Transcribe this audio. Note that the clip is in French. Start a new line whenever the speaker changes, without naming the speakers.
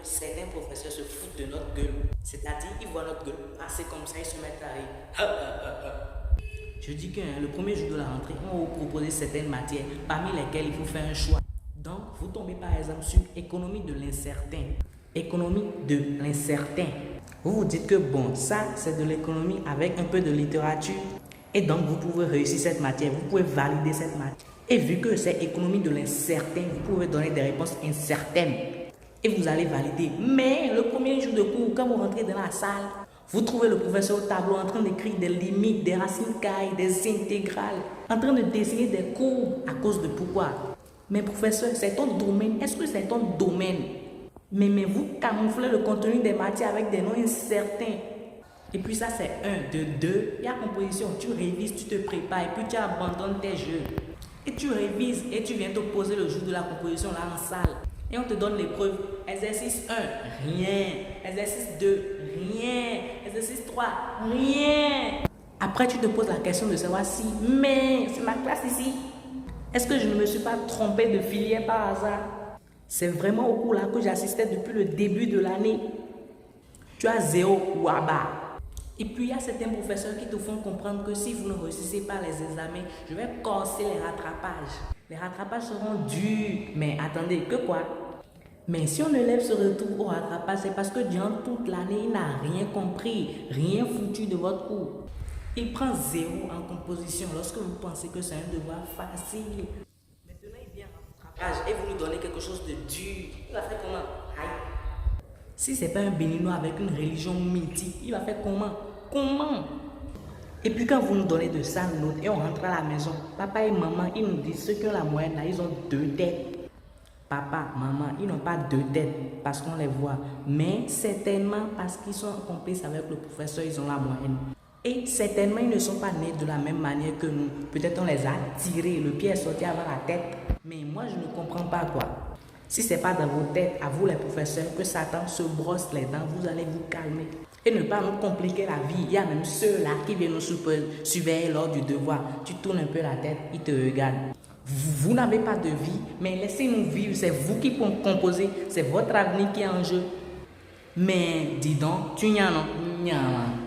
certains professeurs se foutent de notre gueule. C'est-à-dire, ils voient notre gueule passer comme ça, ils se mettent à rire. Je dis que le premier jour de la rentrée, on va vous proposer certaines matières parmi lesquelles il faut faire un choix. Donc, vous tombez par exemple sur économie de l'incertain. Économie de l'incertain. Vous vous dites que bon, ça c'est de l'économie avec un peu de littérature. Et donc, vous pouvez réussir cette matière, vous pouvez valider cette matière. Et vu que c'est économie de l'incertain, vous pouvez donner des réponses incertaines. Et vous allez valider. Mais le premier jour de cours, quand vous rentrez dans la salle, vous trouvez le professeur au tableau en train d'écrire des limites, des racines carrées, des intégrales, en train de dessiner des courbes à cause de pourquoi. Mais professeur, c'est ton domaine. Est-ce que c'est ton domaine? Mais vous camouflez le contenu des matières avec des noms incertains. Et puis ça c'est 1, de 2, il y a composition, tu révises, tu te prépares et puis tu abandonnes tes jeux. Et tu révises et tu viens te poser le jour de la composition là en salle. Et on te donne l'épreuve. Exercice 1, rien. Exercice 2, rien. Exercice 3, rien. Après tu te poses la question de savoir si, mais c'est ma classe ici. Est-ce que je ne me suis pas trompé de filière par hasard? C'est vraiment au cours là que j'assistais depuis le début de l'année. Tu as 0 ou à bas. Et puis il y a certains professeurs qui te font comprendre que si vous ne réussissez pas les examens, je vais corser les rattrapages. Les rattrapages seront durs. Mais attendez, que quoi? Mais si on élève se retrouve au rattrapage, c'est parce que durant toute l'année, il n'a rien compris, rien foutu de votre cours. Il prend 0 en composition lorsque vous pensez que c'est un devoir facile. Maintenant, il vient en rattrapage et vous lui donnez quelque chose de dur. Il va faire comment? Aïe. Si ce n'est pas un béninois avec une religion mythique, il va faire comment? Comment? Et puis quand vous nous donnez de ça notes et on rentre à la maison, papa et maman, ils nous disent ceux qui ont la moyenne là, ils ont 2 têtes. Papa, maman, ils n'ont pas 2 têtes parce qu'on les voit. Mais certainement parce qu'ils sont complices avec le professeur, ils ont la moyenne. Et certainement, ils ne sont pas nés de la même manière que nous. Peut-être on les a tirés, le pied est sorti avant la tête. Mais moi, je ne comprends pas quoi. Si ce n'est pas dans vos têtes, à vous les professeurs, que Satan se brosse les dents, vous allez vous calmer. Et ne pas nous compliquer la vie. Il y a même ceux-là qui viennent nous surveiller lors du devoir. Tu tournes un peu la tête, ils te regardent. Vous n'avez pas de vie, mais laissez-nous vivre. C'est vous qui composez. C'est votre avenir qui est en jeu. Mais dis donc, tu n'y en as.